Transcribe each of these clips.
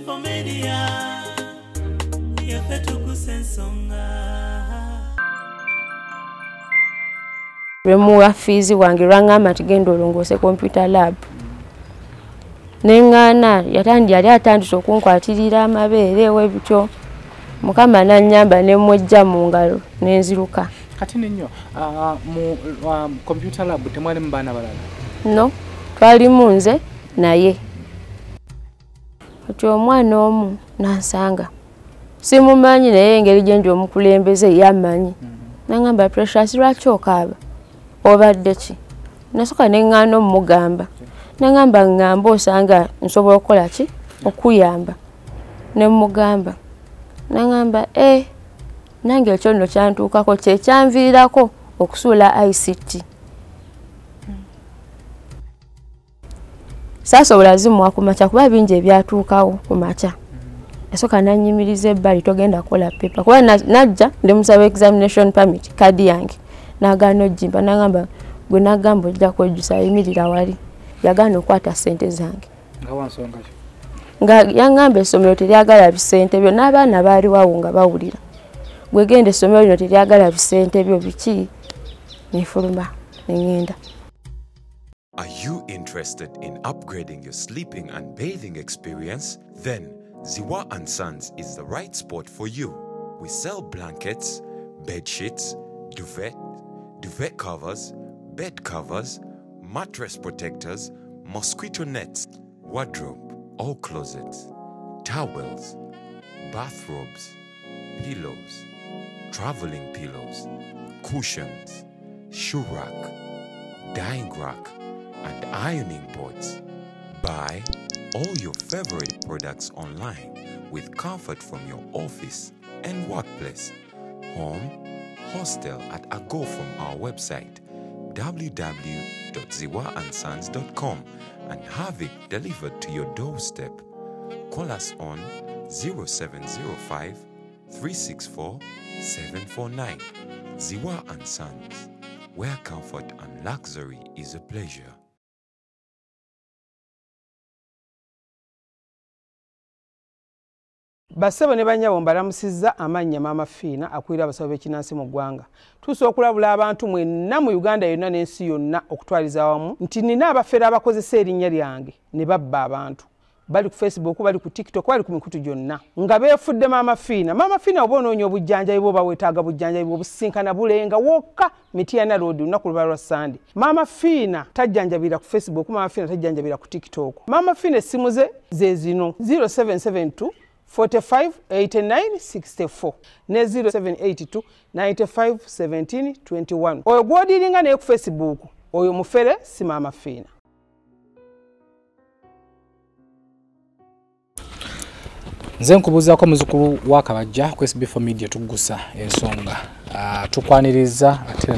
Infomedia yafetu kusensonga Remuwa fizi wange rangama tigendo olongose computer lab. Nengana yatandi yali atandise okunkwatirira amabere webityo. Mukama nanyamba ne mwejja mu ngalo nenziruka. Kati nnyo mu computer lab temwali mbana balala. No, twali munze naye. Kati omwana omu nansanga. Simumanyi naye engeri gye ndi omukulembeze yamanyi. Nangamba Precious lwaki okaaba? Obadde ki? Nasoka nengano mugamba. Nangamba ngamba osanga nsobola okukola ki? Okuyamba. Ne mugamba. Nangamba nange ekyo nno kyantuukako kye kyanviirako okusuula ICT. Saasobola zimuwa ku makya kuba bingi ebyatuukawo ku makya. Nasoka nanyimiriza ebbali togenda kukola paper. Kuba najja ndi musaba examination permit kadi yange. Nagano jimba nangamba gwe nagamba ojja kwejjusa yimirira wali. Yagano okwata sente zange. Nga wansonga ki? Nga yangamba essomero teryagala bisente byo n'abaana baali wawo nga bawulira. Gwe genda essomero lino teryagala bisente byo biki nefuluma nengenda. Are you interested in upgrading your sleeping and bathing experience? Then Ziwa & Sons is the right spot for you. We sell blankets, bed sheets, duvet covers, bed covers, mattress protectors, mosquito nets, wardrobe, all closets, towels, bathrobes, pillows, traveling pillows, cushions, shoe rack, dyeing rack, and ironing boards. Buy all your favorite products online with comfort from your office and workplace, home, hostel at a go from our website www.ziwaansons.com and have it delivered to your doorstep. Call us on 0705 364 749. Ziwa & Sons, where comfort and luxury is a pleasure. Basebo ne banyabo mbalamusizza amanya Mama Fiina akwira abasabo b'ekinansi mu ggwanga. Tuso okulabula abantu mwenna mu Uganda yonna n'ensi yonna okutwaliza wamu nti nina abafera abakozesa erinnya lyange ne babba abantu. Bali ku Facebook, bali ku TikTok, bali ku mikutu gyonna. Nga beefudde Mama Fiina. Mama Fiina oba onoonya obujjanjabi bwo bawetaaga bujjanjabi bwo businkana bulenga wokka Mityana Road lunaku luba lwa Sunday. Mama Fiina tajjanjabira ku Facebook, Mama Fiina tajjanjabira ku TikTok. Mama Fiina essimu ze zino 0772 45 89 64 ne 0782 95 17 21. Oyo gwodiringa naye ku Facebook oyo mufere si Mama Fiina. Nze nkubuuzaako muzukulu wa Kabajja ku SB4 Media tugusa ensonga. Tukwaniriza ate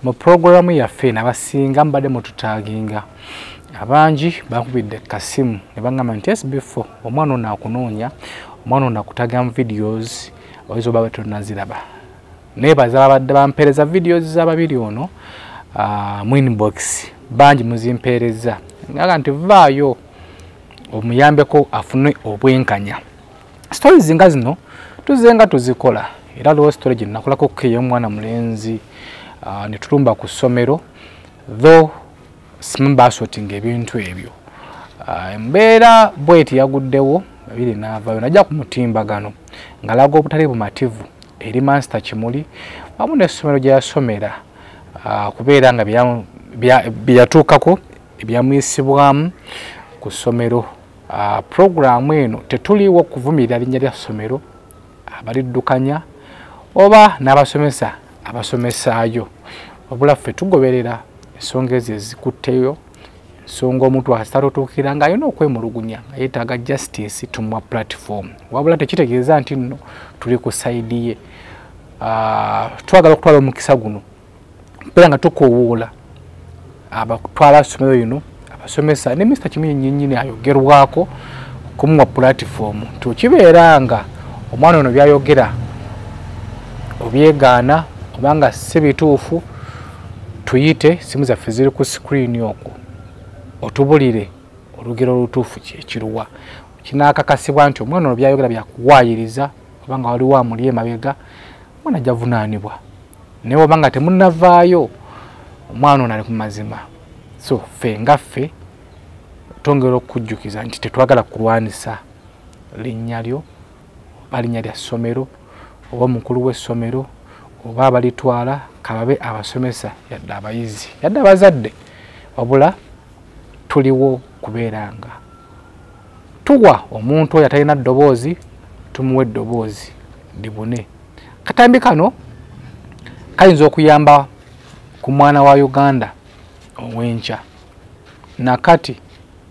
mu programu yaffe n'abasinga mbadde mututaaginga. Abangi bakubidde kasimu ne bangamba nti SB4 omwana ono akunoonya, omwana ono akutaga mu videos oizo baba tunaziraba. Nebaza babadde bampereza videos z'ababiri ono mu inbox bangi muzimpereza. Ngaga nti vaayo omuyambeko afune obwenkanya. Stories nga zino tuzenga tuzikola era lwo story gye nakolako keyo mwana mulenzi ne tulumba ku ssomero though simba sorting ebintu ebyo. Embeera bweti yaguddewo babiri n'avaayo najja ku mutimbagano ngalaga obutali bumativu eri Master Kimuli wamu n'essomero gye yasomera kubeera nga byatuukako ebyamuyisibwamu ku ssomero. Programu eno tetuliwo okuvumirira linnya lya ssomero abaliddukanya oba n'abasomesa abasomesaayo wabula ffe tugoberera ensonga ezo ezikutteyo ensonga omuntu asitatutuukira ng'alina okwemulugunya nga yeetaaga justice tumwa platform wabula tekitegeeza nti nno tuli ku sayidi ye. Twagala okutwala omukisa guno mbeera nga tukoowoola abatwala ssomero lino abasomesa ne Mr. Kimuli nnyinnyini ayogerwako kumuwa platform tukibeera nga omwana ono byayogera obyegaana obanga si bituufu tuyite simu zaffe ziri ku screen okwo otubulire olugero olutuufu kyekiruwa kinakakasibwa nti omwana ono byayogera byakuwaayiriza obanga waliwo amuli emabega omwana ajja vunaanibwa naye obanga temunnavaayo omwana ono ali ku mazima. So ffe ngaffe tongera okujjukiza nti tetwagala kulwanisa linnya lyo oba linnya lya ssomero oba omukulu w'essomero oba abalitwala kababe abasomesa yadde abayizi yadde abazadde wabula tuliwo kubeeranga tuwa omuntu oyo atalina ddoboozi tumuwa eddoboozi libune. Katambi kano kayinza okuyamba ku mwana wa Uganda ow'enkya nakati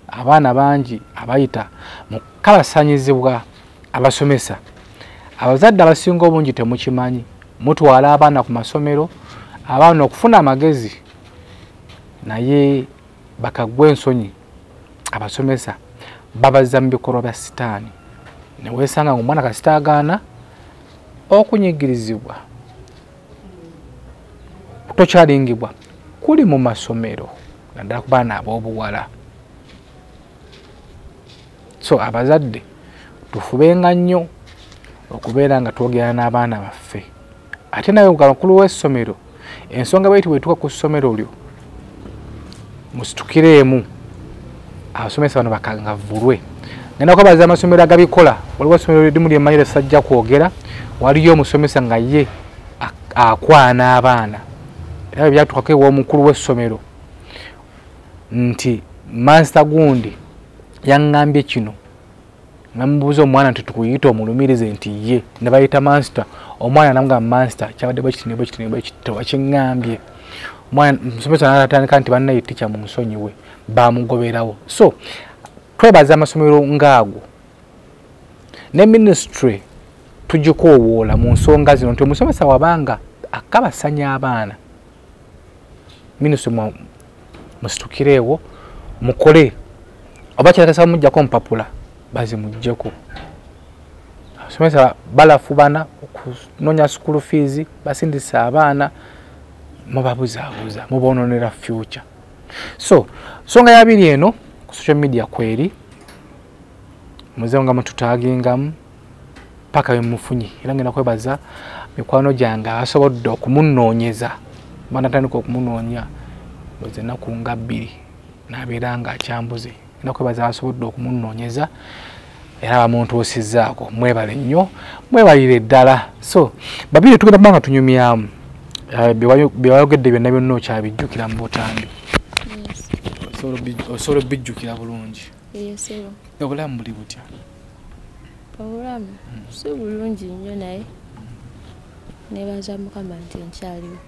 abaana bangi abayita mu kabasanyizibwa abasomesa abazadde abasinga obungi temukimanyi mutwala abaana ku masomero abaana okufuna amagezi naye bakagwa ensonyi abasomesa babaza mu bikolwa bya sitaani ne weesanga ng'omwana kasita agaana okunyigirizibwa tokyalingibwa kuli mu masomero naddala ku baana ab'obuwala. So abazadde tufubenga nnyo okubeera nga twogera n'abaana baffe ate naye mukulu w'essomero ensonga bweti bwetuuka ku ssomero lyo musitukireemu abasomesa bano bakangavvulwe. Ngenda kubaza amasomero agabikola waliwo essomero limu lyemmanyire sajja kwogera waliyo omusomesa nga ye akwana abaana era byatuukako ew'omukulu w'essomero nti mansita gundi yaŋŋambye kino namubuuza omwana nti tukuyita omulumirize nti ye ne bayita mansita omwana namugamba mansita kyabadde bwekiti wakiŋŋambye omwana musomesa n'atandika nti bannaye tica mu nsonyi we bamugoberawo. So twebaza amasomero ngaago ne ministry tugikoowoola mu nsonga zino nti omusomesa wabanga akabasanya abaana ministry musitukireewo mukole oba kirakasa mujjako mpapula bazimuggyeko. Abasomesa balafubana okunoonya school fees basindisa abaana mubabuzaabuza muboononera future. So songa yabiri eno ku social media kweri muzeewo nga mututaagingamu paka wemufunye era ngenda kwebaza mikwano gyange abasobodde okumunoonyeza banatandika okumunoonya boze ennaku nga 2 n'abeera nga akyambuze ngenda kwebaza abasobodde okumunoonyeza era bamuntuusizzaako mwebale nnyo mwebalire ddala. So babiri tugenda kubanga tunyumyamu byewayogedde byonna byonna okyabijjukira mu butambi osobola bijjukira bulungi. Obulamu buli butya? Obulamu si bulungi nnyo naye nebaza Mukama nti nkyaliwo.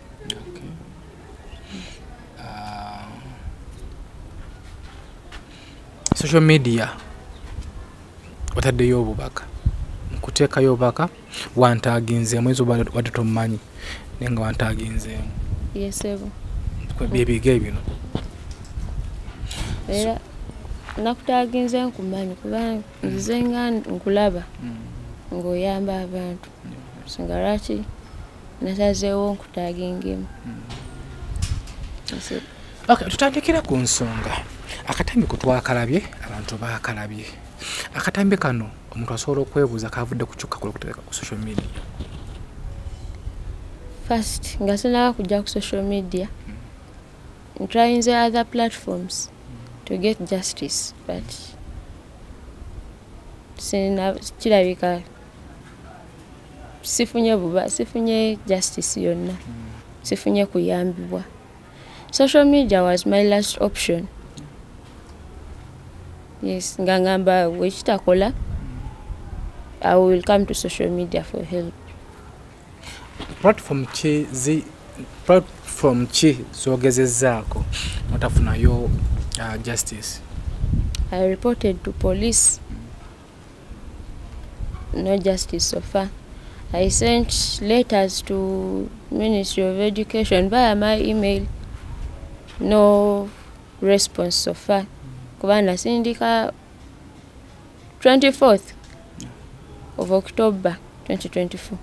Social media wataddeyo obubaka nkuteekayo obubaka wantaaginzeemu ezo wadde tomumanyi naye nga wantaaginzeemu byebiga ebino era nakutaaginze nkumanyi kubanga nzize nga nkulaba ng'oyamba abantu singa lwaki nasazeewo nkutaagingemu. Okay, tutandikira ku nsonga akatambi kutwakalabye abantu baakalabye akatambi kano omuntu asobola okwebuuza kavudde kukyukka kuteeka ku social media. First nga sinaba kujja ku social media trying the other platforms to get justice but kirabika sifunye justice yonna sifunye kuyambibwa. Social media was my last option. Yes, ngangamba wekitakola I will come to social media for help. Platform ki zogezezzaako notafunayo justice? I reported to police. No justice so far. I sent letters to Ministry of Education via my email. No response so far. Kubana sindika 24th of October 2024.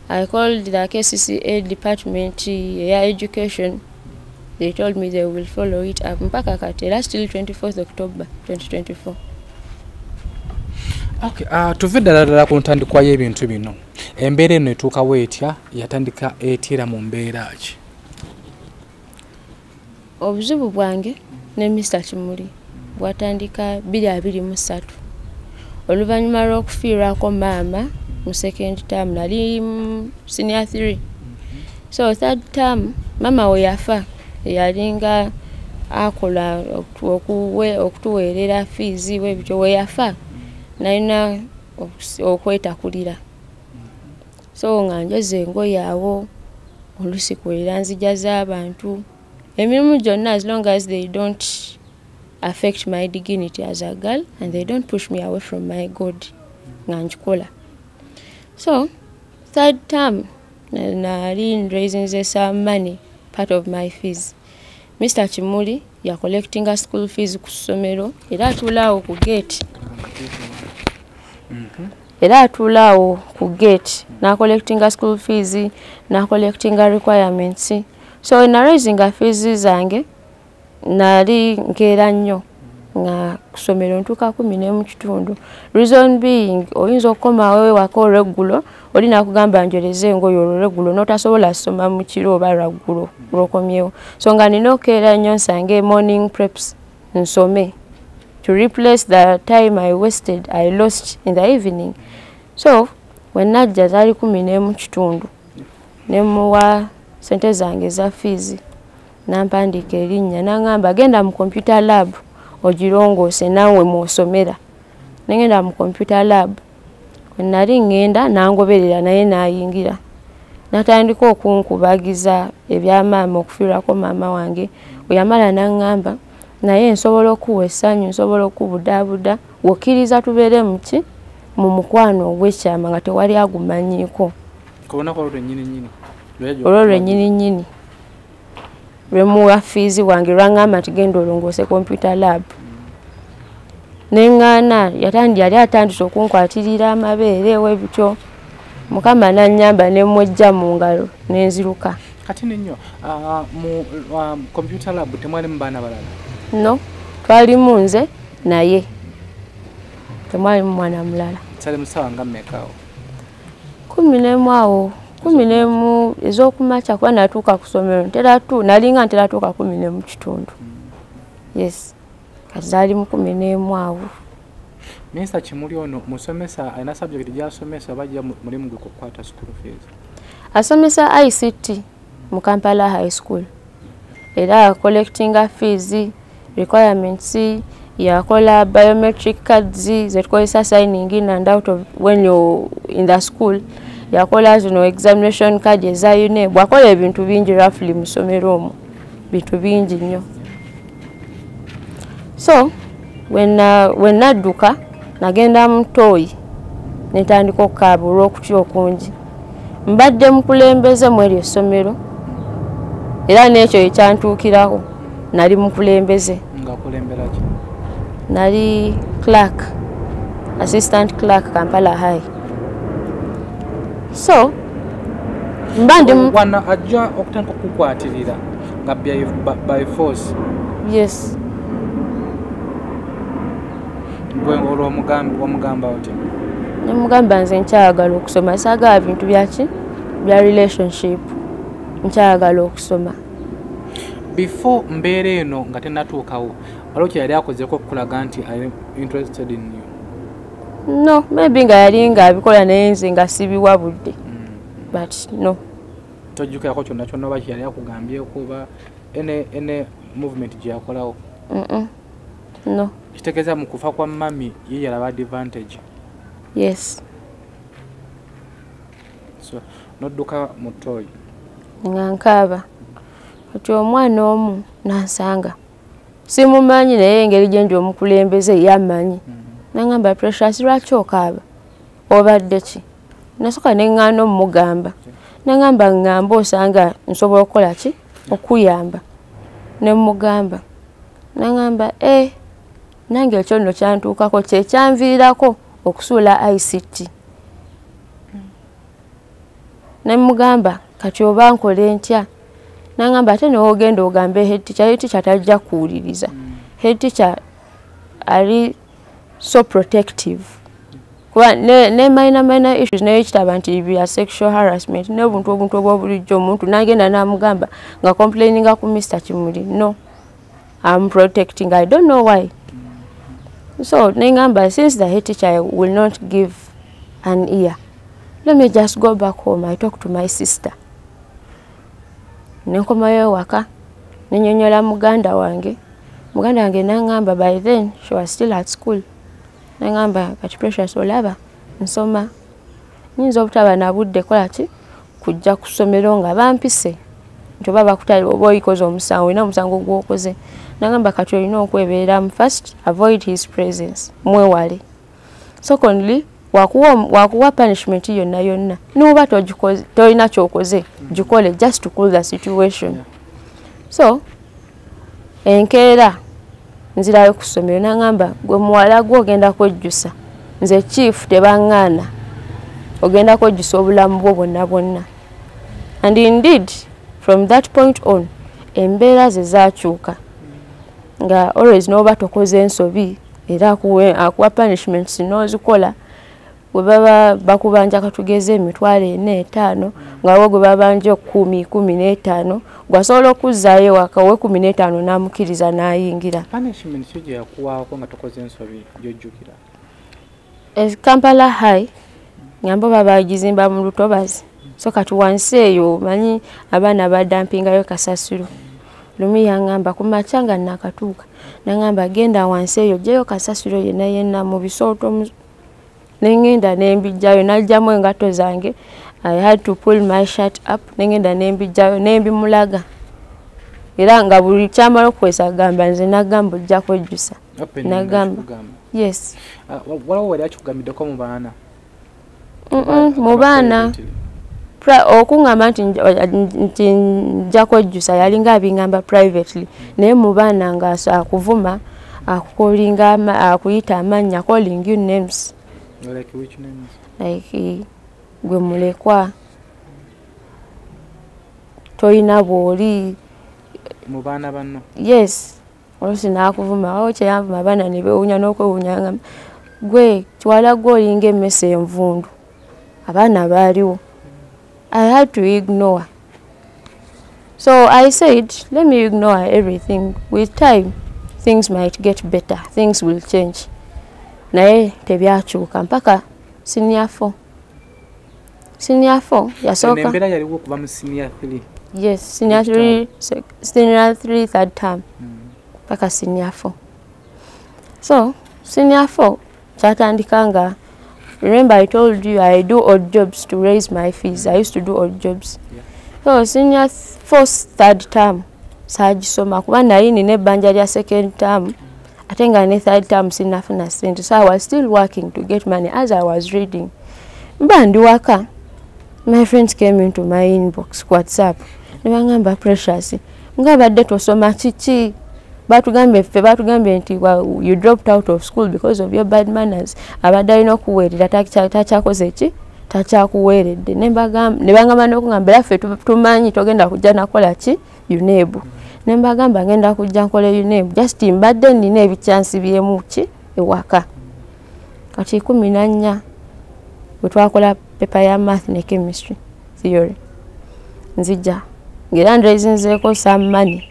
I called the KCCA department, education. They told me they will follow it up. Mpaka katela still 24th October 2024. Okay, tuve ddala ku ntandikwa y'ebintu bino. Embeera eno etuukawo etya, yatandika etira mu mbeera ki? Obuzibu bwange ne Mr. Kimuli bwatandika 2023. Oluvannyuma lw'okufiirwako maama mu second term nali senior 3. So third term mama we yafa, yalinga akola okutuweerera fees webityo we yafa. Nalina okwetakulira. So nga njoze engoye awo olusi kwera nzija z'abantu. Emirimu gyonna, as long as they don't affect my dignity as a girl and they don't push me away from my God, nga njikola. So third term nali raising some money, part of my fees. Mr. Kimuli ya collecting a school fees ku ssomero era atulaawo ku gate. Era atulaawo ku gate na collecting a school fees na collecting a requirements. So in raising a fees zange nali nkeera nnyo nga kusomero ntuuka 10 mu kitundu. Reason being oyinza okukoma wewe wako regulo olina kugamba njoleze engoye olwo regulo n'otasobola soma mu kiro oba lwaggulo lw'okomyewo. So nga nina okeera nnyo nsange morning preps nsome to replace the time I wasted, I lost in the evening. So when najja zaali 10 mu kitundu ne muwa sente zange za fees nampandiika erinnya n'angamba genda mu computer lab ogirongoose naawe mw'osomera. Nengenda mu computer lab. When nali ngenda nangoberera naye naayingira. Natandika okunkubagiza ebyamaama okufiirwako maama wange. Oyamala n'angamba naye nsobola okuwa essanyu, nsobola okubudaabuda wokkiriza tubeere muki mu mukwano ogw'ekyama nga tewali agumanyiiko. Olwo lwennyini lwemuwa fees wange lwangamba nti genda olongoose computer lab. Neŋŋaana yali atandise okunkwatirira amabeere webityo. Mukama n'annyamba ne mwejja mu ngalo n'enziruka. Kati nnyo mu computer lab temwali mu baana balala? No, twalimu nze naye temwali mu mwana mulala. Sali musawa nga mmekaawo? 11 awo. 11 ez'okumakya kuba natuuka ku ssomero nalinga nteratuuka 10 mu kitundu. Yes, kati zaali mu 11 awo. Mr. Kimuli ono musomesa alina subject gy'asomesa oba ajja mulimu gwe kukwata school fees? Asomesa ICT mu Kampala High School. Era collecting fees, requirements, yakola biometric cards zetukozesa signing in and out of when you're in the school. Yakola zino examination card eza UNEB. Bwakola ebintu bingi roughly mu ssomero omwo. Bintu bingi nnyo. So when nadduka nagenda mu Toyi netandika okukaaba olw'okutya okungi. Mbadde mukulembeze mu eryo essomero era n'ekyo ekyantuukirako nali mukulembeze. Ng'akulembera ki? Nali clerk, assistant clerk Kampala High. So mbandi wana ajja okutandika okukwatirira nga by force? Yes. Gwe omugamba otya? Nemugamba nze nkyayagala okusoma, saagala bintu byaki bya relationship, nkyayagala okusoma. Before mbeera eno nga tennatuukawo waliwo kye yali akozeeko okukulaga nti I'm interested in you? No, maybe nga yali ng'abikola naye nze nga sibiwabudde. But no. Tojjukirako kyonna kyonna oba kye yali akugambyeko oba ene movement gye yakolawo? No. Kitegeeza mu kufa kwa mami ye yalaba advantage? Yes. So nodduka mu Toyi? Nga nkaaba. Kati omwana omu nansanga. Simumanyi naye engeri gye ndi omukulembeze yammanyi. Nangamba Precious lwaki okaaba? Obadde ki? Nasooka neŋŋaana omugamba. Nangamba ngamba osanga nsobola okukola ki? Okuyamba. Ne mugamba. Nangamba nange ekyo nno kyantuukako kye kyanviirako okusuula ICT. Ne mugamba kati oba nkole ntya? Nangamba ate newoogenda ogambe head teacher tajja kuwuliriza. Head teacher ali so protective. kuba ne minor issues nayo kitaba nti bya sexual harassment n'obuntu obw'obulijjo omuntu n'agenda n'amugamba nga complaininga ku Mr. Kimuli. No, I'm protecting. I don't know why. So nengamba, since the head teacher will not give an ear, let me just go back home. I talk to my sister. Nenkomayo waka nenyonyola muganda wange nangamba, by then she was still at school. Nangamba, kati Precious olaba nsoma nyinza obutaba na budde kola ki kujja ku ssomero nga bampise nti oba bakutali oba oyikoze omusango ina omusango gw'okoze. Nangamba kati olina okwebeeramu. First, avoid his presence, mwewale. Secondly, wakuwa punishment yonna n'oba tolina kyokoze gikole just to cool the situation. So enkeera nzirayo ku ssomero nangamba, gwe muwala gwe ogenda kwejjusa nze chief tebaŋŋaana, ogenda kwejjusa obulamu bwo bwonna. And indeed from that point on embeera ze zaakyuka nga always n'oba tokoze ensobi era akuwa punishments n'ozikola. Gwe baba bakubanja katugeze emitwalo 4-5 nga wo gwe babanje 10-15 gwasobola okuzzaayo waka we 15 n'amukiriza n'ayingira. Punishment kyo gye yakuwaako nga tokoze ensobi gy'ojjukira? Kampala High nyambo babagizimba mu Lutobazi. So kati wansi eyo manyi abaana badampingayo kasasiro. Lumi yangamba kumakya nga nakatuuka nangamba genda wansi eyo gyeyo kasasiro yenna mu bisooto. Nengenda nembijjayo najjamu engato zange. I had to pull my shirt up. Nengenda nembijjayo nembimulaga. Era nga buli kyamala okwesa gamba nze nagamba ojja kwejjusa. Nagamba yes. Walawo wali akikugambiddeko mu baana? Mu baana okungamba nti nja kwejjusa yalinga abingamba privately, naye mu baana nga akuvuma akukolinga akuyita amannya, calling you names. Like which names? Like gwe mulekwa, toyina bwoli mu baana banno. Yes, olusi nakuvuma awo kyeyavuma abaana ne beewuunya n'okwewuunya gwe kiwala gwe olinga emmese envundu. Abaana baaliwo. I had to ignore. So I said, let me ignore everything. With time, things might get better. Things will change. Naye tebyakyuka mpaka senior 4. Senior 4 yasooka. Nembera yaliwo kuva mu senior 3. Yes, senior 3 third term. Mpaka senior 4. So senior 4 kyatandikanga. Remember I told you I do odd jobs to raise my fees. I used to do odd jobs. Yeah. So senior 4th third term sagisoma kuba naye nina ebbanja lya second term ate nga ne third term sinafuna sente. So I was still working to get money as I was reading. Mba ndi waka. My friends came into my inbox WhatsApp. Ne bangamba Precious. Nga badde tosoma kiki? Batugambe nti you dropped out of school because of your bad manners. Abadde alina okuweerera takyakoze ki? Takyakuweeredde. Ne bangamba n'okugamba laffe tumanyi togenda kujja nakola ki? UNEB. Ne mbagamba ngenda kujja nkole UNEB. Just mbadde nina ebichansi byemu ki? Ewaka. Kati 14 bwe twakola paper ya math ne chemistry theory. Nzija. Ngera ndezinzeeko some money.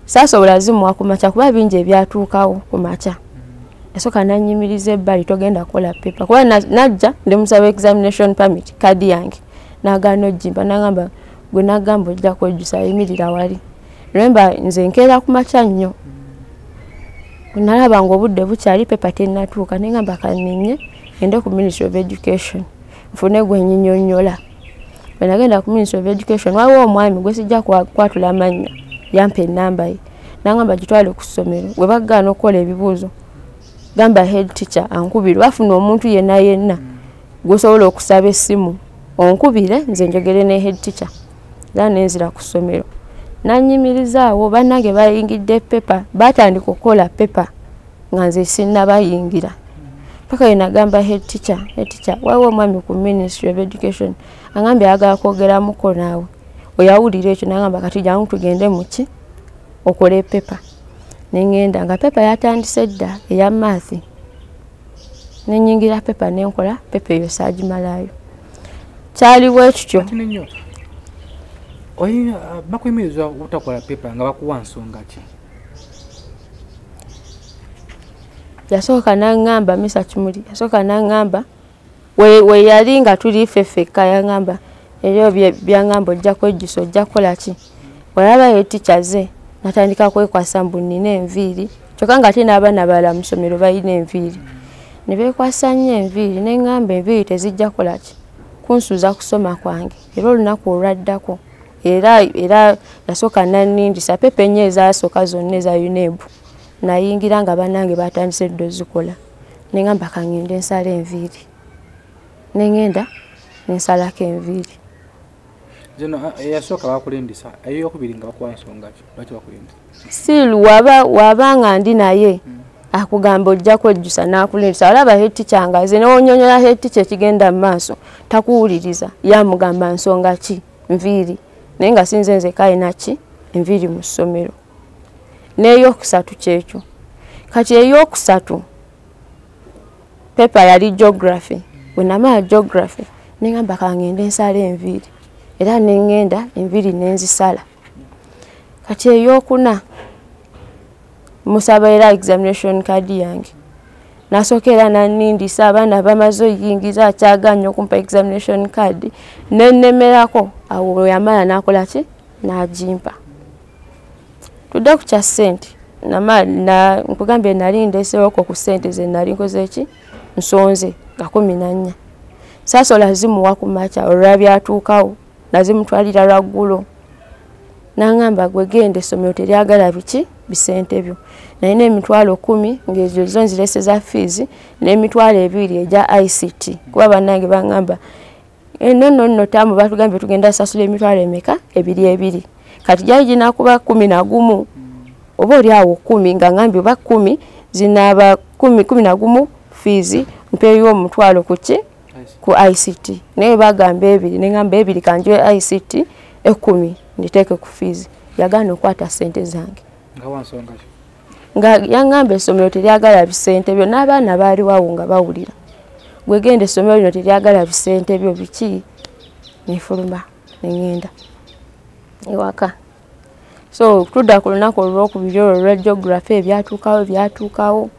Sasa olazimu akumacha kuba binje byatuukawo kumacha. Esoka nanyimiriza ebbali togenda kola paper. Kuba najja ndimusaba examination permit kadi yange. Nagano jimba nagamba gwe nagamba ojja kwejjusa yimirira wali. Remember nze nkeera kumacha nnyo. Nalaba ngo obudde bukyali paper tennatuuka nengamba kaninye ende ku Ministry of Education. Nfune gwe nyinyonyola. Bwe nagenda ku Ministry of Education waliwo omwami gwe sijja kwatula amannya. Yampe enamba ye nangamba gitwale ku ssomero we baggaana okukola ebibuuzo gamba head teacher ankubire bafuna omuntu yenna gusobola okusaba essimu onkubire nze njogere ne head teacher era nenzira ku ssomero nanyimirizaawo bannange bayingidde pepa batandika okukola pepa nga nze sinnabayingira paka yenagamba head teacher waliwo omwami ku Ministry of Education angambye ayagala kwogeramuko naawe. Oyawulira ekyo nangamba kati jangu tugende muki okole paper. Nengenda nga paper yatandise dda eya math. nenyingira pepa nenkola pepa eyo saagimalayo kyaliwo ekityo oyi bakuyimirizwa obutakola pepa nga bakuwa nsonga ki? Yasooka n'aŋŋamba Misa Kimuli yasooka n'aŋŋamba we yali nga tuli ffeffekka yaŋŋamba ebyo byaŋŋamba ojja kwejjusa ojja kukola ki olabayo tica ze natandika kwekwasa mbu nnina enviiri kyokka nga ate n'abaana balala mu ssomero balina enviiri ne beekwasa nnyo enviiri neŋŋamba enviiri tezijja kukola ki kunsuuza kusoma kwange era olunaku olwaddako era yasooka nannindisa pepa ennyo ezasooka zonna eza UNEB nayingira nga bannange batandise ddo zikola neŋŋamba kaŋŋende nsala enviiri neŋŋenda nensalako enviiri. Zino yasooka bakulindisa eyokubiri nga bakuwa nsonga ki lwaki bakulindisa? Siru waba nga ndi naye akugamba ojja kwejjusa n'akulindisa olaba heeticha nga ze n'onyonyola heeticha ekigenda mu maaso takuwuliriza yamugamba nsonga ki nviiri naye nga sinze nze kayina ki enviiri mu ssomero. N'eyokusatu kyekyo kati eyokusatu pepa yali geography bwe namala geography neŋŋamba kaŋŋende nsala enviiri era neŋŋenda enviiri nenzisala. Kati eyokuna musaba era examination card yange nasooka era nannindisa abaana bamaze oyingiza akyaganya okumpa examination card nennemerako awo yamala nakola ki n'agimpa. Tudde ku kya ssente nkugambye nali ndeeseewoko ku ssente ze nali nkoze ki nsonze nga 14 saasobola zimuwa ku makya olwabyatuukawo nazimutwalira lwaggulo n'aŋŋamba gwe genda essomero teryagala biki bisente byo nalina emitwalo 10 ng'ezo zo nzirese za fees n'emitwalo 2 egya ICT kuba bannange baŋŋamba nno tamu batugambye tugenda sasula emitwalo emeka 2 kati gyali ginakuba 11 oba oli awo 10 nga ŋŋambye oba 10 zinaaba 11 fees mpeeyo omutwalo kuki ku ICT naye bagamba 2 neŋŋamba 2 kanjwe ICT 10 nditeeke ku fees yagaana okwata ssente zange nga yaŋŋamba essomero teryagala bisente byo n'abaana baaliwo awo nga bawulira gwe genda essomero lino teryagala bisente byo biki nefuluma neŋŋenda ewaka. So tudda ku lunaku olwokubiri olwo lwa geography ebyatuukawo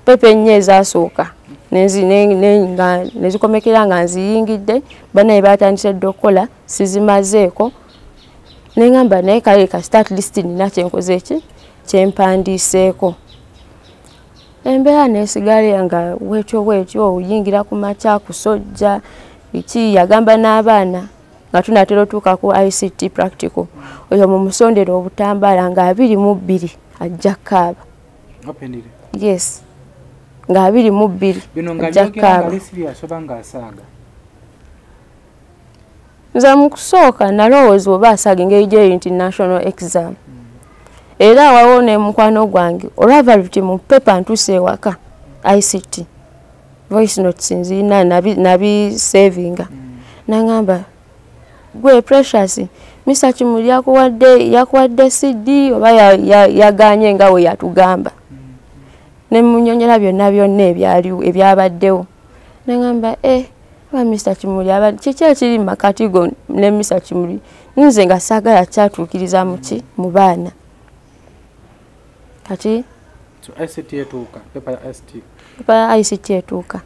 pepa ennyo ezasooka nezikomekera nga nziyingidde bannaye batandise dde okukola sizimazeeko neŋŋamba naye kale ka start list nina kyenkoze eki kyempandiiseeko. Embeera nesigala nga bwetyo oyingira ku makya kusojja biki yagamba n'abaana nga tunatera otuuka ku ICT practical oyo mu musondero obutambaala nga 22 ajja kaaba. Yes nga 22 ajja kaaba. Nze mu kusooka nalowooza oba asaaga engeri gye international exam era wawo ne mukwano gwange olwava luti mu pepa ntuuse ewaka ICT voice notes nzina nabisavinga naŋŋamba gwe Precious Misa Kimuli yakuwadde CD oba yaganye nga we yatugamba ne munyonyola byonna ebyabaddewo neŋŋamba oba Mr Kimuli kiki ekiri makati go ne Mr Kimuli nze nga saagala kyatuukiriza muki mu baana kati ICT etuuka pepa ICT etuuka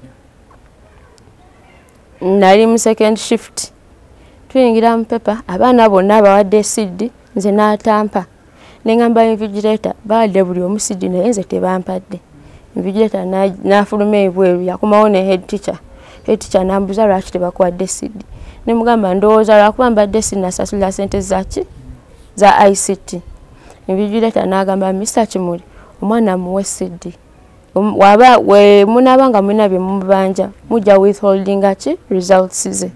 nali mu second shift tuyingira mu pepa abaana bonna bawadde CD nze n'atampa neŋŋamba invigilator bawadde buli omu CD naye nze tebampadde. Invigilator n'afuluma ebweru yakomawo ne head teacher n'ambuuza lwaki tebakuwadde CD nemugamba ndowooza lwakuba mbadde sinasasula ssente za ICT. Invigilator n'agamba Mr Kimuli omwana muwe CD waba we munaaba nga mulina bye mumubanja mujja withholdinga ki results ze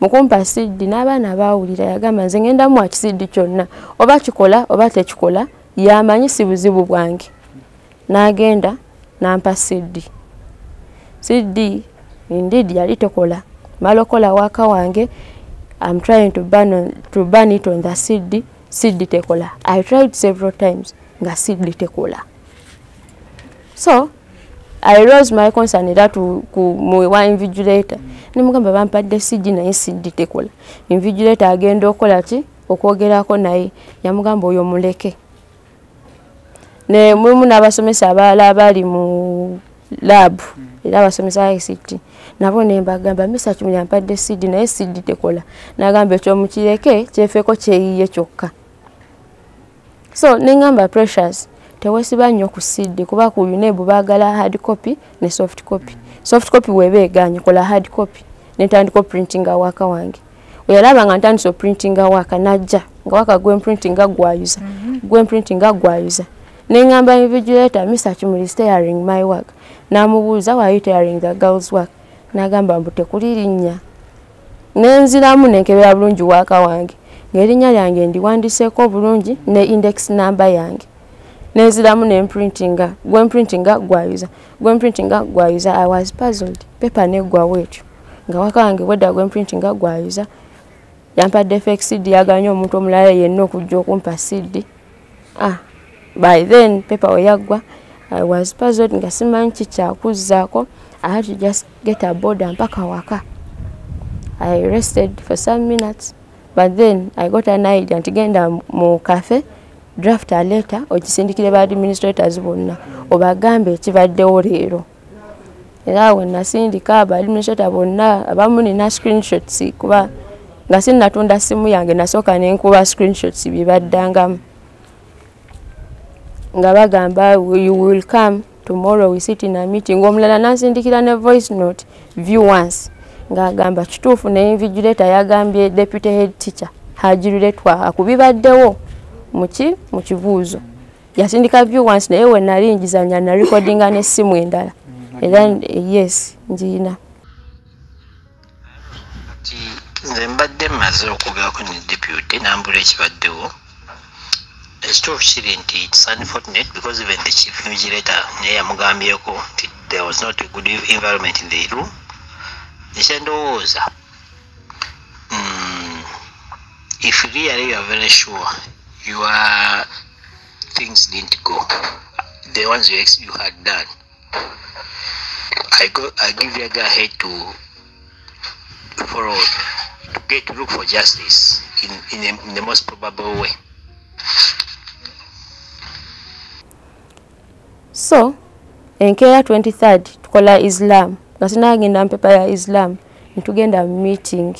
mukumpa CD n'abaana baawulira yagamba nze ngenda muwa CD kyonna oba kikola oba tekikola yamanyi si buzibu bwange n'agenda n'ampa CD indeed yali tekola malokola waka wange I'm trying to burn it on the CD tekola. I tried several times nga CD tekola. So I rose my concern era mu wa invigilator nimugamba bampadde siji naye sidi tekola invigilator agenda okola ki okwogerako naye yamugamba oyo muleke ne mulimu n'abasomesa abalala abali mu lab era abasomesa ICT nabo ne mbagamba Mr. Kimuli yampadde sidi naye sidi tekola nagamba ekyo mukireke kyefeko kyeyiye kyokka so nengamba Precious tewesiba nnyo ku CD kuba ku UNEB baagala hard copy ne soft copy. Soft copy webeeganye kola hard copy netandika printing awaka wange. Oyalaba nga ntandise printing awaka najja nga waka gwe printing agwayuza. Gwe printing agwayuza. Nengamba invigilator Mr. Kimuli steering my work. Namubuuza why you tearing the girls work. Nagamba mbute kulirinnya. Nenziramu nenkebera bulungi waka wange. Ngerinnya lyange ndiwandiseeko bulungi ne index number yange. Neziramu ne printinga gwen printinga gwayuza I was puzzled paper ne gwa wetyo nga wakange weda gwen printinga gwayuza yampadde fake CD yaganye omuntu omulala yenna okujja okumpa CD by then paper oyagwa I was puzzled nga simanyi kikyakuzaako I had to just get a border mpaka waka I rested for some minutes but then I got an idea nti genda mu cafe draft a letter ogisindikire ba administrators bonna obagambe ekibaddewo leero era we nasindika aba administrator bonna abamu nina screenshots kuba nga sinnatunda simu yange nasooka nenkuba screenshots bibaddangamu nga bagamba you will come tomorrow we sit in a meeting omulala nansindikira ne voice note view once nga gamba kituufu ne invigilator yagambye deputy head teacher hajiruletwa akubibaddewo mu kibuuzo yasindika view once naye we nali njizanya na recordinga n'essimu endala era yes njiina nze mbadde mmaze okugaako ne deputy nambula ekibaddewo ekituufu kiri nti it's unfortunate because even the chief invigilator naye yamugambyeko nti there was not a good environment in the room nekyendowooza if really you are very sure your things didn't go the ones you had done I give you a go ahead to follow to look for justice in the most probable way. So enkeera 23rd tukola Islam ngasinagenda mpepa ya Islam ntugenda meeting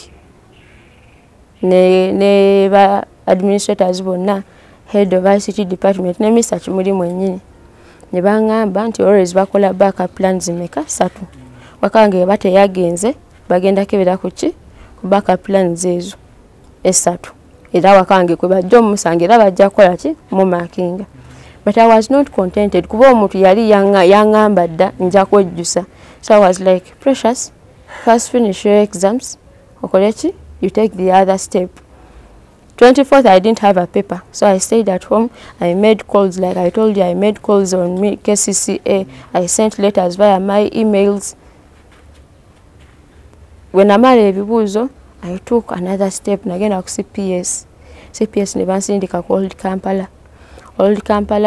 ne ba administrators bonna head of ICT department ne Mr. Kimuli mwennyini ne bangamba nti always bakola backup plans meka satu wakange bate yagenze bagenda kebera kuki ku backup plans ezo esatu era wakange kwe bajja omusange era bajja kola ki mu marking but I was not contented kuba omuntu yali yangamba dda nja kwejjusa so I was like Precious first finish your exams okole ki you take the other step 24th I didn't have a paper so I stayed at home I made calls like I told you I made calls on me KCCA I sent letters via my emails when amala ebibuuzo I took another step nagenda ku CPS ne bansindika ku Old Kampala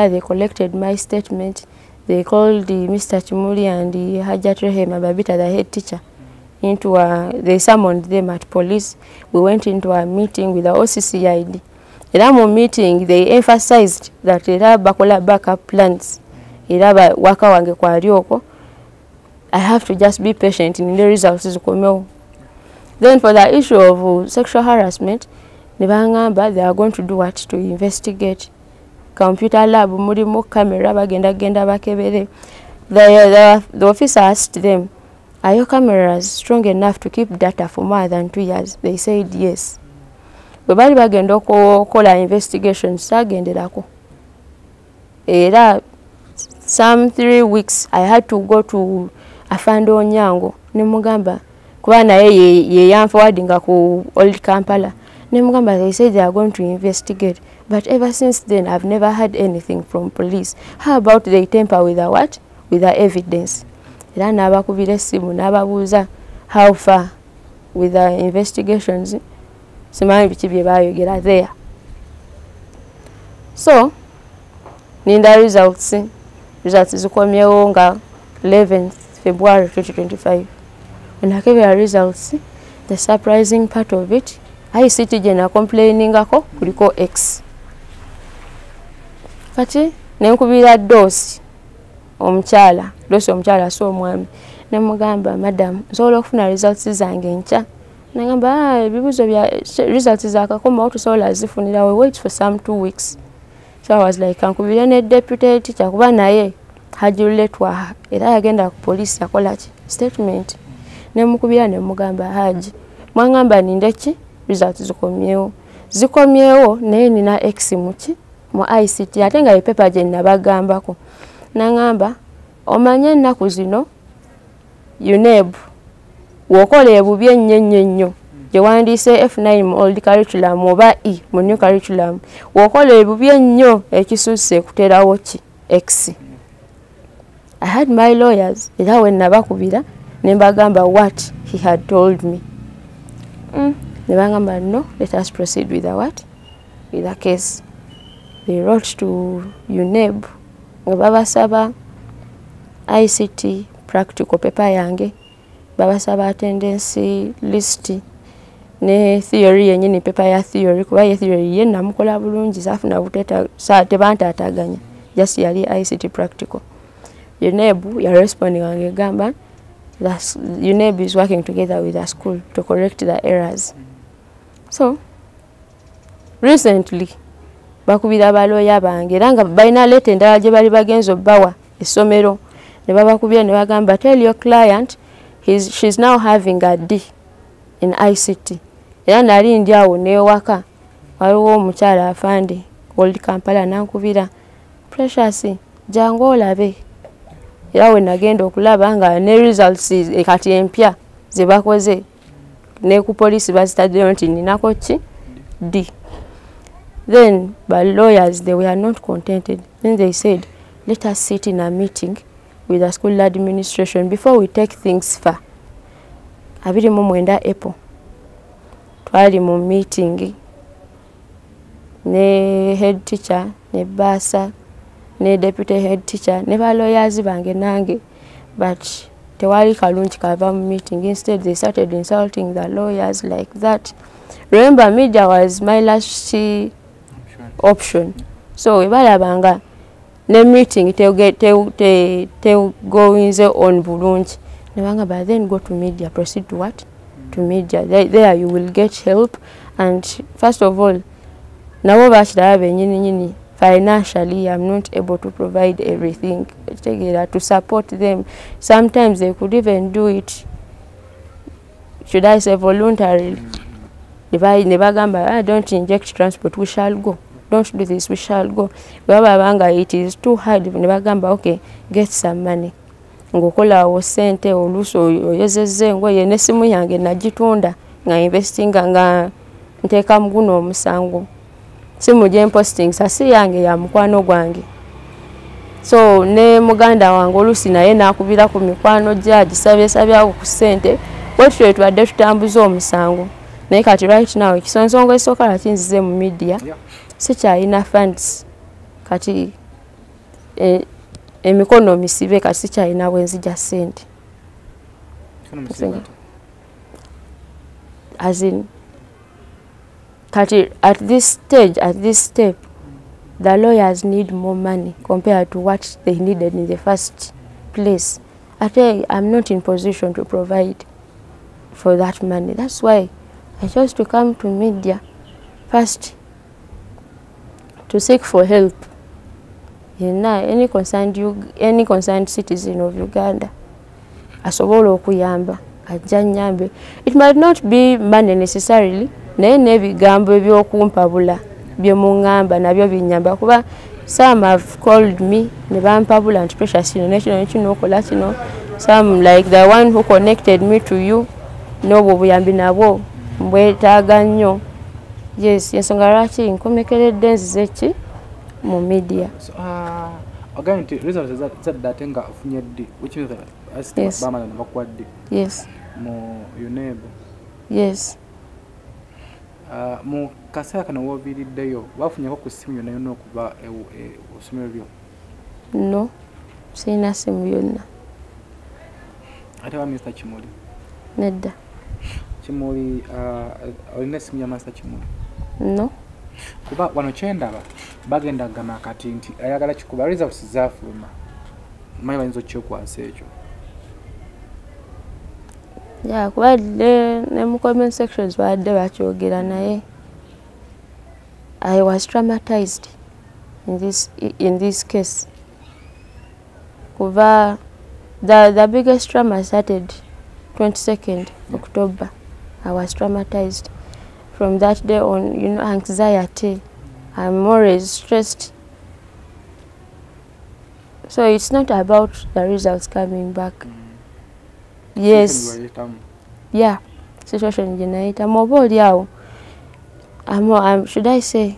they collected my statement they called Mr. Kimuli and Hajat Rehema Babita the head teacher into they summoned them at police. We went into a meeting with the OCCID. In that meeting, they emphasized that era bakola backup plans. Era waka wange kwa rioko. I have to just be patient in the results zikomeo. Then for the issue of sexual harassment, nibangamba they are going to do what to investigate. Computer lab mulimu camera bagenda bakebere. The officer asked them, are your cameras strong enough to keep data for more than 2 years? They said yes. Bwebali bagenda okola investigation sagenderako. Era some 3 weeks I had to go to Afando Onyango. Nemugamba kuba naye ye yanforwardinga ku Old Kampala. Nemugamba they said they are going to investigate. But ever since then I've never had anything from police. How about they tamper with the what? With the evidence. Era nabakubira essimu nababuuza how far with the investigations simanyi biki bye bayogera there. So ninda results zikomyewo nga 11th February 2025. When I gave our results, the surprising part of it, ICT jena complaining ako kuliko X. Kati nenkubira dosi omukyala so omwami nemugamba madam nsobola okufuna results zange ncha nagamba ebibuzo bya results zakakoma otusobola zifunira we wait for some 2 weeks. So I was like kankubira ne deputy teacher kuba naye hajuletwa era yagenda ku police yakola ki statement nemukubira nemugamba haji mwangamba nindeki results zikomyewo naye nina X muki mu ICT ate nga paper je nabagambako nangamba omanye ennaku zino UNEB wokola ebubi ennyo gye wandiise F9 mu old curriculum oba E mu new curriculum wokola ebubi ennyo ekisusse kuterawo ki X. I had my lawyers era when nabakubira nembagamba what he had told me. Nebagamba no, let us proceed with the case. They wrote to UNEB nga babasaba ICT practical paper yange, babasaba attendance list ne theory yenyini paper ya theory kuba ye theory yenna mukola bulungi safuna buteta sa tebanta ataganya just yali ICT practical. UNEB ya responding ange gamba that UNEB is working together with the school to correct the errors. So recently bakubira baloya bange ranga baina lete endala gye bali bagenzo bawa esomero ne babakubira ne bagamba tell your client she's now having a D in ICT. Era nali ndiawo ne waka waliwo omukyala afande Old Kampala nankubira Precious jango olabe. Era we nagenda okulaba nga ne results kati empya ze bakoze ne ku police bazitadde nti ninako ki D. Then by lawyers they were not contented. Then they said let us sit in a meeting with the school administration before we take things far. Abiri mu mwenda April twali mu meeting ne head teacher ne basa ne deputy head teacher ne ba lawyers bange nange, but tewali kalungi kava mu meeting. Instead they started insulting the lawyers like that. Remember media was my last option. So ebalabanga ne meeting te go inze on bulungi nebanga but then go to media, proceed to what? To media. There you will get help, and first of all nabo bashira benyini financially I'm not able to provide everything to support them. Sometimes they could even do it, should I say, voluntarily. Nebagamba don't inject transport, we shall go. Don't do this, we shall go. Banga it is too hard. Nebagamba okay, get some money. Ngokola wo sente oluso oyezeze ngoye nesimu yange najitunda nga investing nga nteka mguno omusango. Simu je posting sasi yange ya mukwano gwange. So ne muganda wange olusi naye nakubira ku mikwano jaji sabya ku sente wetwe twadde tutambuza omusango. Naye kati right now ekisonzongo esoka lakinzize mu media sikyalina funds kati emikono misibe kati sikyalina bwenzija sente. As in kati at this step the lawyers need more money compared to what they needed in the first place. I'm not in position to provide for that money. That's why I chose to come to media first to seek for help. Any concerned citizen of Uganda asobola okuyamba ajja nyambe. It might not be money necessarily, naye n'ebigambo ebyokumpabula byemungamba nabyo binyamba kuba some have called me ne bampabula nti Precious nokola kino. Some like the one who connected me to you n'obwo buyambi nabwo mbwetaaga nnyo. Yes, ensonga lwaki nkomekeredde nzize ki mu media. Again, results that thing afunye D, which is yes. Bama na bakwadde. Yes. Mu UNEB. Yes. Mu kasaka kana wobiriddeyo bafunyako ku simu yonna yonna okuba osomero lyo. No, sina simu yonna. ate wa Mr. Kimuli nedda Kimuli olina essimu ya Master Kimuli no kuba wano kyendaba bagenda gama kati nti ayagala kikuba results zaafuluma mayi bayinza okyekwasa ekyo ya kubadde ne mu comment sections badde bakyogera naye I was traumatized in this case kuba the biggest trauma started 22nd October. I was traumatized from that day on, you know, anxiety. I'm always stressed. So it's not about the results coming back. Yes. Yeah. Situation generator. Mobo should I say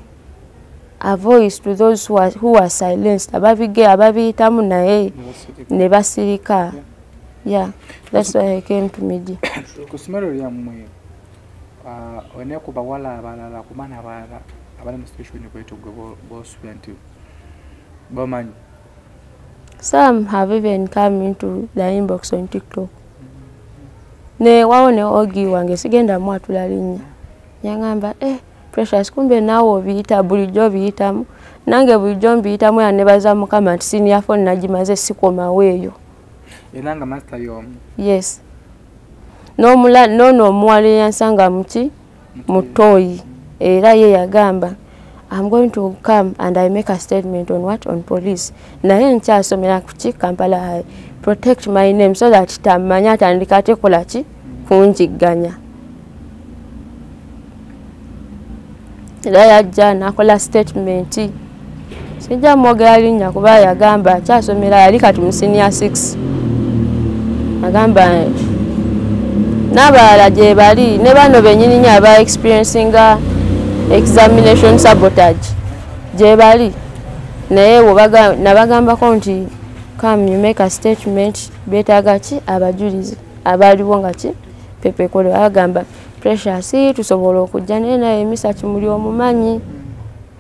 a voice to those who are silenced. Ababitamu nae nebasirika. Yeah. That's why I came to media. Kusomero lyammwe oneko bawala abalala kumana abalala abali mu situation kwetugwe bosubira nti bomanyi. Some have even come into the inbox on TikTok. Ne waone ogi wange sigenda mwatula linnya. Nyangamba Precious kumbe nawo obiyita bulijjo obiyitamu. Nange bulijjo mbiyitamu ya nebaza mukama nti senior phone nagimaze sikomaweeyo. Enanga master yomu. Yes. No omuwala yansanga muki mutoyi era ye yagamba I'm going to come and I make a statement on what? On police. Naye nkyasomera kuki Kampala High. Protect my name so that tamanya atandika tekola ki kunjiganya. Era yajja nakola statement. Sijja mwogera linnya kuba yagamba kyasomera yali kati mu senior 6. Agamba n'abalala gye bali ne bano bennyini nnyo aba experiencing examination sabotage gye bali naye nabagambako nti come you make a statement beetaaga ki abajulizi abaliwo nga ki pepekole agamba Precious tusobola okujja naye Mr. Kimuli omumanyi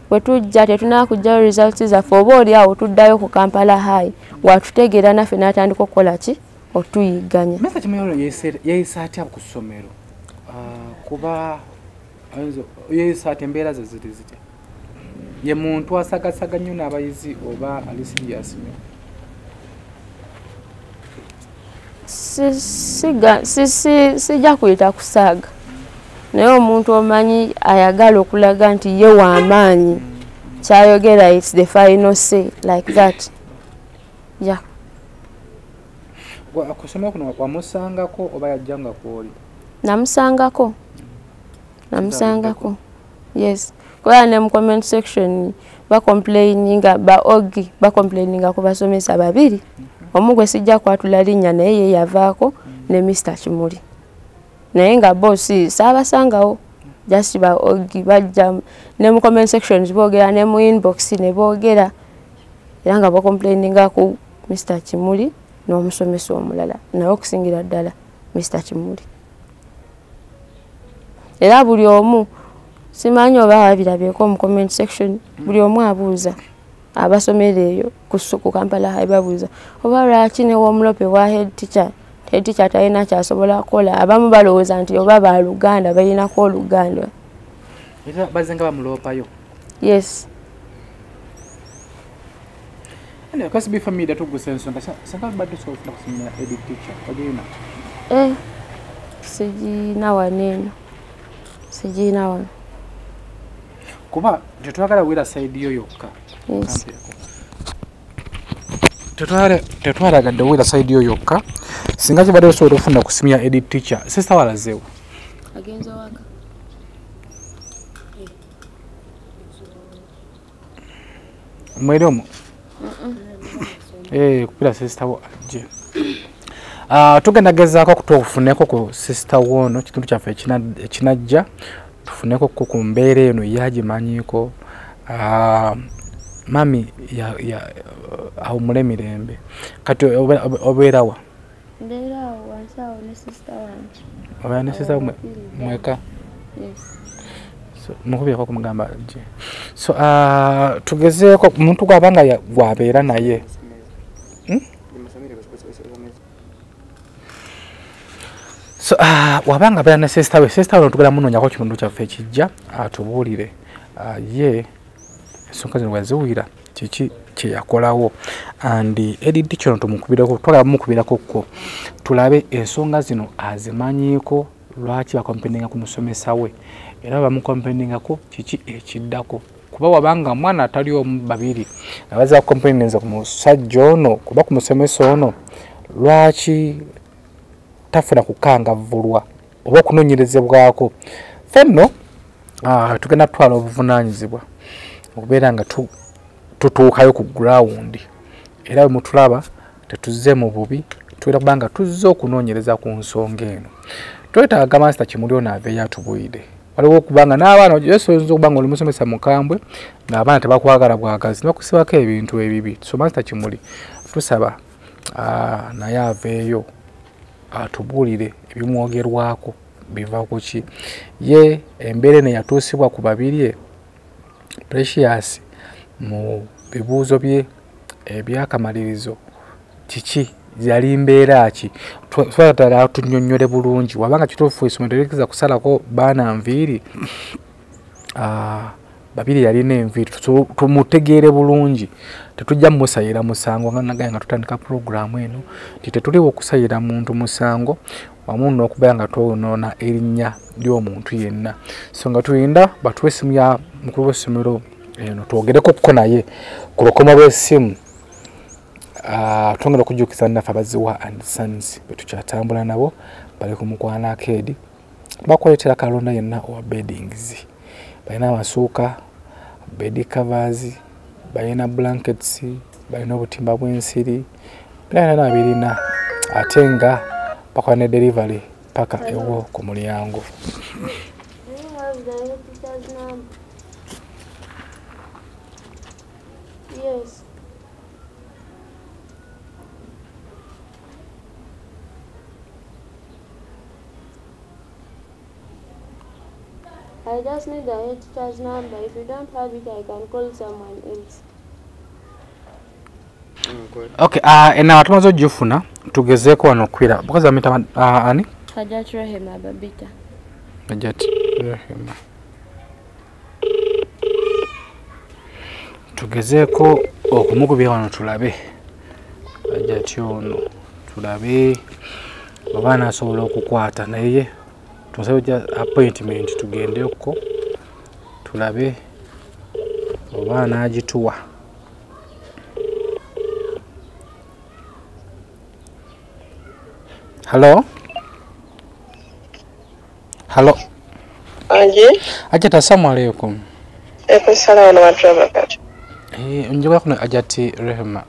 bwe tujja tetunakujja results zaffe oba oli awo tuddayo ku Kampala High watutegeera naffe n'atandika okukola ki otuyiganya. Mr. Kimuli yeyisa atya ku ssomero kuba yeyisa ati embeera ze ziri zitya ye muntu asagasaga nnyo n'abayizi oba ali serious nnyo? Sijja kuyita kusaaga naye omuntu omanyi ayagala okulaga nti ye w'amaanyi kyayogera it's the final say like that. Yeah. Akusomera kuno wamusangako oba yajjanga kwoli? Namusangako. Yes. Kwa ne mu comment section complaininga ku basomesa babiri. Omugwe sijja kwatula linnya naye ye yavaako ne Mr. Kimuli. Naye nga bossi saabasangawo just ba Ogi bajja ne mu comment sections boogera ne mu inbox ne boogera era nga complaininga ku Mr. Kimuli n'omusomesa omulala naye okusingira ddala Mr. Kimuli. Era buli omu simanyi oba babirabyeko mu comment section buli omu abuuza abasomera eyo ku Kampala High babuuza oba lwaki ne w'omulope wa head teacher talina kyasobola kukola abamu balowooza nti oba ba Luganda balinako Oluganda. Era bazenga bamuloopayo? Yes. Ene KSB family tuguse ensonga sanga badde sofuna kusomera edit teacher ogina? Sijina waneno. Kuba tetwagala wera side yo yokka. Yes. Tetwalagadde wera side yo yokka. Singa kibadde osobola okufuna kusimya edit teacher. Sister walazeewo. Agenza waka. Mweromo. Kupira sister wo aje. Tugenda gezaako okutufuneko ku sister wono kitundu kyaffe kinajja tufuneko ku mbeera eno yagimanyiko mami awumule mirembe kati obeerawa? Ndeerawo wansawo ne sister wange. Obeera ne sister mweka? Yes. So mukubyeko kumugamba aje. So tugezeeko omuntu gwabanga gwabeera naye So wabanga bera ne sister we tugala munonya ko kimundu kyaffe kijja atubuulire ye ensonga zino waziwira kiki kye yakolawo and edit kyono tumukubirako twagala mukubirako ko tulabe ensonga zino azimanyiiko lwaki bakompeninga ku musomesa we era bamukompeninga ko kiki ekiddako kuba wabanga mwana atali omu babiri abaza kompeninga ku musajja ono kuba ku musomesa ono lwaki tafuna kukangavvulwa oba okunonyerezebwako fenno tugenda twala obuvunaanyizibwa okubeera nga tutuukayo ku ground era bwe mutulaba tetuzze mu bubi tubeera kubanga tuzze okunoonyereza ku nsonga eno twetaaga masita Kimuli ono aveeyo atubuulire waliwo okubanga n'abaana yesoyinza okubanga oli musomesa mukambwe ng'abaana tebakwagala bwagazi nebakusibako ebintu ebibi so masita Kimuli tusaba naye aveeyo atubuulire ebimwogerwako biva ku ki ye embeera eno yatuusibwa ku babirye Precious mu bibuuzo bye ebyakamalirizo kiki yali mbeera ki twatala tunnyonnyole bulungi wabanga kituufu essomero likiza kusalako baana nviiri babiri yalina enviiri tumutegeere bulungi tetujja musayira musango nga tutandika programu eno tetuliwo okusayira muntu musango wamu n'okubeera nga twonoona erinnya ly'omuntu yenna so nga tuyinda batuwe essimu ya mukulu w'essomero eno twogereko ko naye ku lukoma lw'essimu twongera okujjukiza naffe abaziwa and Sons betukyatambula nabo bali ku Mukwana Arcade bakuleetera kalonda yenna owa beddings balina amasuuka bed covers balina blankets balina obutimba bw'ensiri balina birina ate nga bakola ne delivery paka ewo ku mulyango. Yes. I just need the head teacher's number. If you don't have it, I can call someone else. Okay, ena tumazo jufuna tugezeeko wano kwira because amita ani Hajat Rehema Babita. Hajat Rehema tugezeeko okumugubya wano tulabe Hajat ono tulabe babana asobola okukwata naye tusabe appointment tugende okko tulabe babana agituwa. Hello? Hello? Anji? Ajat, assalamu alaikum. Salamu alaikum. Njogoya kuna Ajati Rehema.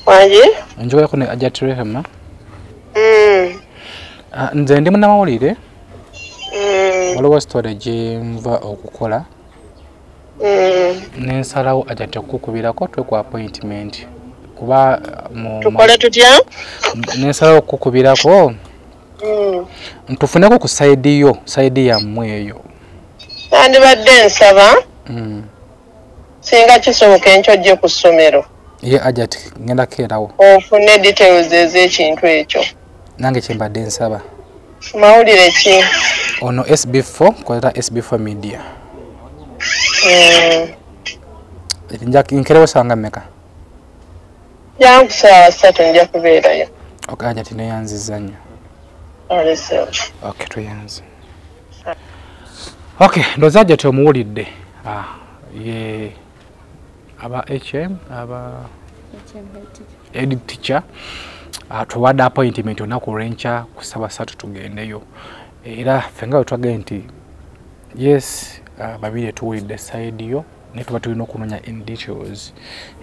Anji? Njogoya kuna Ajati Rehema. Nze ndi munnamawulire. Waliwo story gye nva okukola. Nensalawo Ajati okukubirako tweku appointment. Kuba tukole tutya nensalawo okukubirako ntufuneko ku side yammwe eyo nandibadde nsaba singa kisoboka enkyo ku ssomero ye Ajati ngenda keerawo ofune details ez'ekintu ekyo nange kyembadde nsaba mawulire ki ono SB4 kolera SB4 media nkerewo sanga mmeka jangu saa 3 nja kubeerayo. Okay, Ajati neyanziza nnyo. Okay, tuyanze. Okay, ndoza Ajati omuwulidde. Ye aba HM aba head teacher tuwadde appointment olunaku lw'enkya ku Ssabasatu tugendeyo era fenga wetwagee nti yes babiri tuwulidde side yo naye tuba tulina okunoonya in details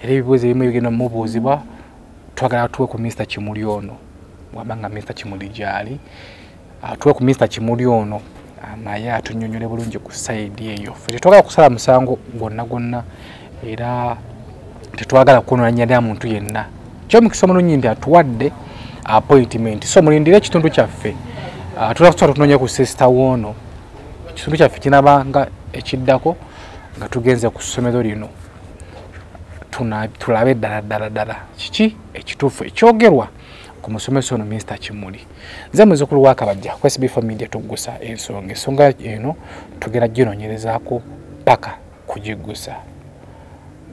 era ebibuuzo ebimu ebigenda mubuuzibwa twagala tuwe ku Mr. Kimuli ono wabanga Mr. Kimuli gyali tuwe ku Mr. Kimuli ono naye atunnyonnyole bulungi ku side eyo ffe tetwagala kusala musango gwonna era tetwagala kunoonyerera muntu yenna ky'omukisa omulungi nti atuwadde appointment so mulindire ekitundu kyaffe tulakusobola tunoonye ku sister woono ekitundu kyaffe kinabanga ekiddako nga tugenze ku ssomero lino tulabe ddala kiki ekituufu ekyogerwa ku ku musomesa ono Mr. Kimuli. Nze muzzukulu wa Kabajja ku SB4 Media tuggusa ensonga eno tugera ginoonyerezaako paka kugiggusa.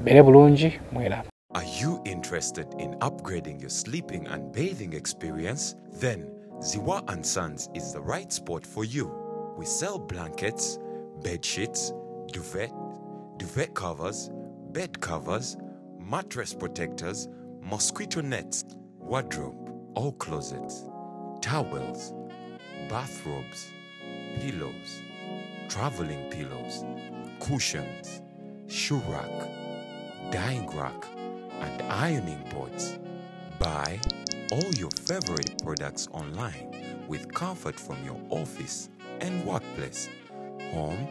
Bere bulungi mwera. Are you interested in upgrading your sleeping and bathing experience? Then Ziwa and Sons is the right spot for you. We sell blankets, bed sheets, duvet covers, bed covers, mattress protectors, mosquito nets, wardrobe or closets, towels, bathrobes, pillows, traveling pillows, cushions, shoe rack, dyeing rack, and ironing boards. Buy all your favorite products online with comfort from your office and workplace, home,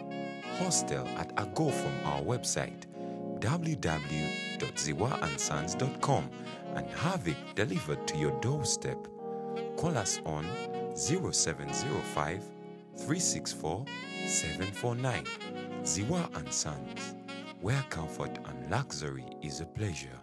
hostel at a go from our website www.ziwaansons.com and have it delivered to your doorstep. Call us on 0705 364 749. Ziwa and Sons, where comfort and luxury is a pleasure.